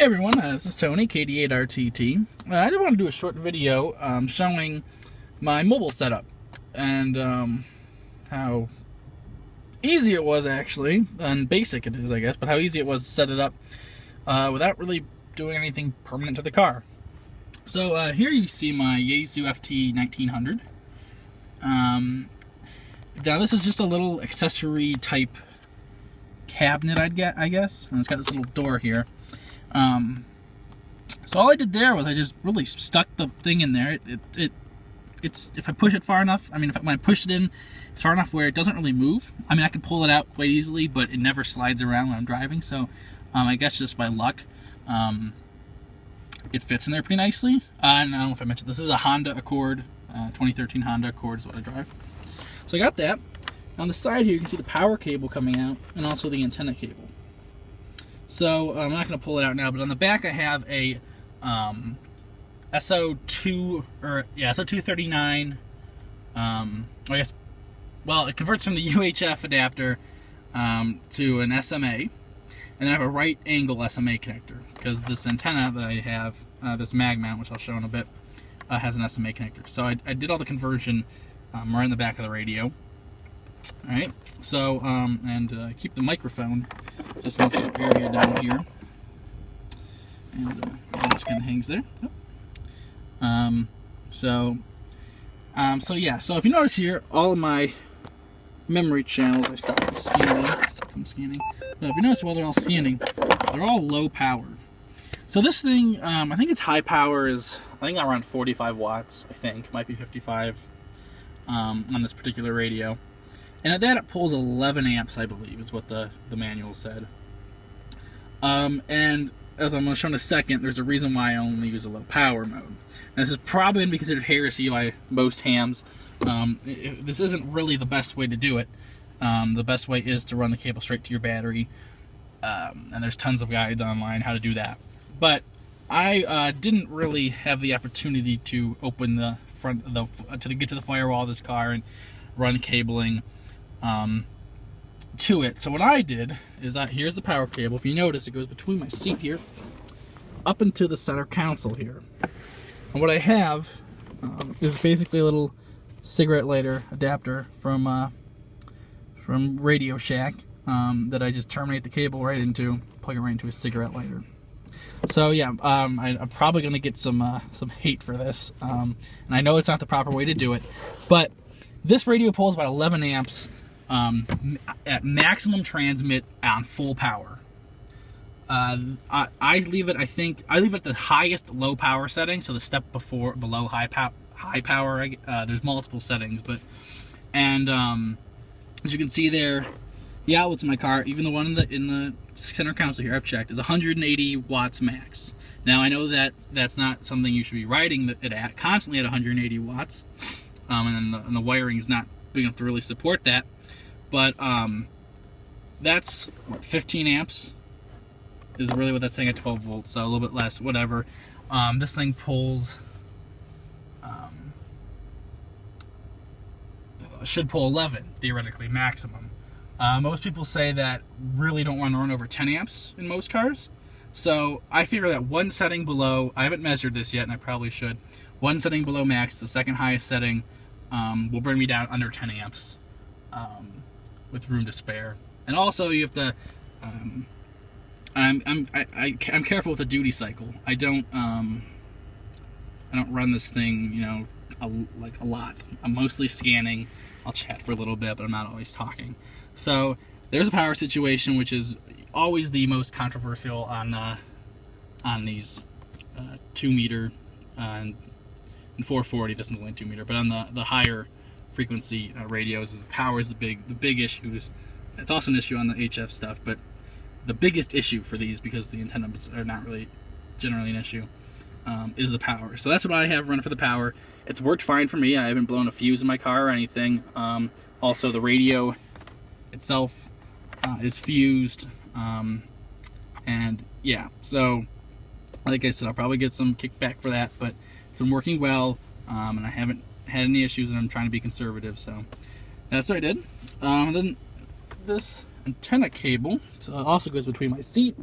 Hey everyone, this is Tony, KD8RTT. I just want to do a short video showing my mobile setup and how easy it was actually, and basic it is I guess, but how easy it was to set it up without really doing anything permanent to the car. So here you see my Yaesu FT1900. Now this is just a little accessory type cabinet I guess, and it's got this little door here. So all I did there was I just really stuck the thing in there. It's if I push it far enough, when I push it in, it's far enough where it doesn't really move. I can pull it out quite easily, but it never slides around when I'm driving. So I guess just by luck, it fits in there pretty nicely. And I don't know if I mentioned, this is a Honda Accord, 2013 Honda Accord is what I drive. So I got that. On the side here, you can see the power cable coming out, and also the antenna cable. So I'm not going to pull it out now, but on the back I have a SO239. It converts from the UHF adapter to an SMA, and then I have a right angle SMA connector because this antenna that I have, this mag mount, which I'll show in a bit, has an SMA connector. So I did all the conversion right in the back of the radio. All right, so keep the microphone just in this area down here, and it just kind of hangs there. So if you notice here, all of my memory channels, I stopped them scanning. Now, if you notice, while they're all scanning, they're all low power. So this thing, I think its high power is around 45 watts. I think might be 55 on this particular radio. And at that, it pulls 11 amps, I believe, is what the manual said. And as I'm going to show in a second, there's a reason why I only use a low power mode. And this is probably going to be considered heresy by most hams. This isn't really the best way to do it. The best way is to run the cable straight to your battery. And there's tons of guides online how to do that. But I didn't really have the opportunity to open the front, to get to the firewall of this car and run cabling to it. So what I did is here's the power cable. If you notice, it goes between my seat here up into the center console here. And what I have is basically a little cigarette lighter adapter from Radio Shack that I just terminate the cable right into, plug it right into a cigarette lighter. So yeah, I'm probably gonna get some hate for this, and I know it's not the proper way to do it, but this radio pulls about 11 amps at maximum transmit on full power. I leave it at the highest low power setting, so the step below high power. There's multiple settings, as you can see there, the outlets in my car, even the one in the center console here, I've checked, is 180 watts max. Now I know that that's not something you should be riding it at constantly at 180 watts. And the wiring is not big enough to really support that. But that's 15 amps is really what that's saying at 12 volts, so a little bit less, whatever. This thing pulls, should pull 11, theoretically, maximum. Most people say that really don't want to run over 10 amps in most cars. So I figure that one setting below, I haven't measured this yet and I probably should, one setting below max, the second highest setting, will bring me down under 10 amps with room to spare. And also you have to, I'm careful with the duty cycle. I don't run this thing, a lot. I'm mostly scanning. I'll chat for a little bit, but I'm not always talking. So there's a power situation, which is always the most controversial on these 2 meter and 440 doesn't go in 2 meter, but on the higher frequency radios, power is the big issue. It's also an issue on the HF stuff, but the biggest issue for these, because the antennas are not really generally an issue, is the power. So that's what I have running for the power. It's worked fine for me. I haven't blown a fuse in my car or anything. Also, the radio itself is fused, and yeah, so like I said, I'll probably get some kickback for that, but it's been working well, and I haven't had any issues, and I'm trying to be conservative, so that's what I did. And then this antenna cable also goes between my seat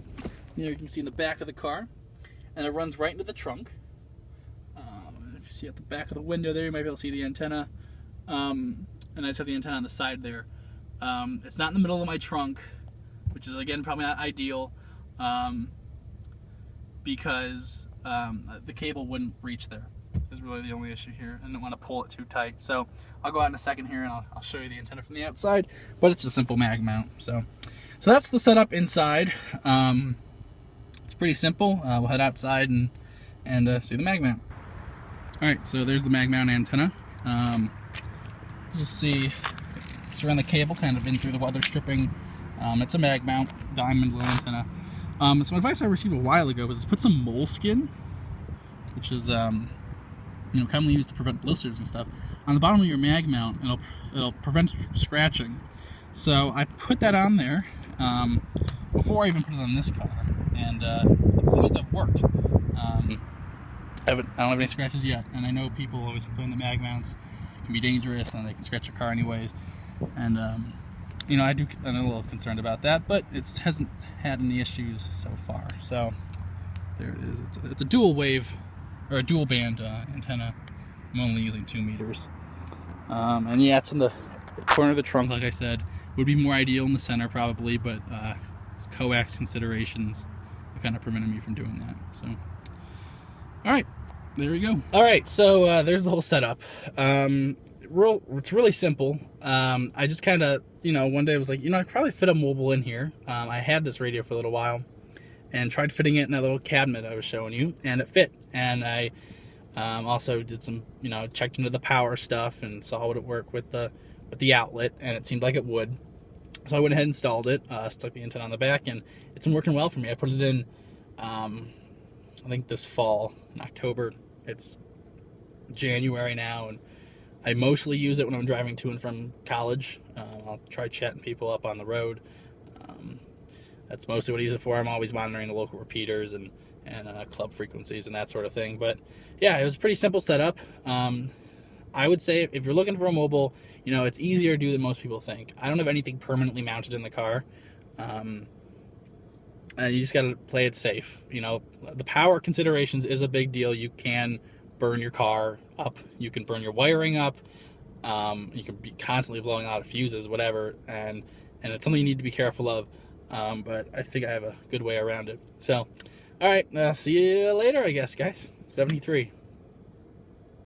You can see in the back of the car, and it runs right into the trunk. If you see at the back of the window there, you might be able to see the antenna. And I just have the antenna on the side there. It's not in the middle of my trunk, which is again probably not ideal, because the cable wouldn't reach there. Is really the only issue here. I didn't want to pull it too tight. So I'll go out in a second here and I'll show you the antenna from the outside, but it's a simple mag mount. So that's the setup inside. It's pretty simple. We'll head outside and see the mag mount. All right, so there's the mag mount antenna. Just see, it's around the cable, kind of in through the weather stripping. It's a mag mount, diamond little antenna. Some advice I received a while ago was to put some moleskin, which is commonly used to prevent blisters and stuff, on the bottom of your mag mount. It'll prevent scratching. So I put that on there before I even put it on this car, and it seems to have worked. I don't have any scratches yet, and I know people always complain that mag mounts can be dangerous and they can scratch your car anyways. And I'm a little concerned about that, but it hasn't had any issues so far. So there it is. It's a dual wave, or a dual band antenna. I'm only using 2 meters. And yeah, it's in the corner of the trunk, like I said. Would be more ideal in the center probably, but coax considerations kind of prevented me from doing that. So, all right, there we go. All right, so there's the whole setup. It's really simple. I just kind of, one day I was like, I could probably fit a mobile in here. I had this radio for a little while and tried fitting it in that little cabinet I was showing you, and it fit. And I also did some, checked into the power stuff and saw would it work with the outlet, and it seemed like it would. So I went ahead and installed it, stuck the antenna on the back, and it's been working well for me. I put it in, I think this fall, in October. It's January now, and I mostly use it when I'm driving to and from college. I'll try chatting people up on the road. That's mostly what I use it for. I'm always monitoring the local repeaters and club frequencies and that sort of thing. But yeah, it was a pretty simple setup. I would say if you're looking for a mobile, it's easier to do than most people think. I don't have anything permanently mounted in the car. You just got to play it safe. The power considerations is a big deal. You can burn your car up. You can burn your wiring up. You can be constantly blowing out of fuses, whatever, and it's something you need to be careful of. But I think I have a good way around it. So, all right, see you later, I guess, guys. 73.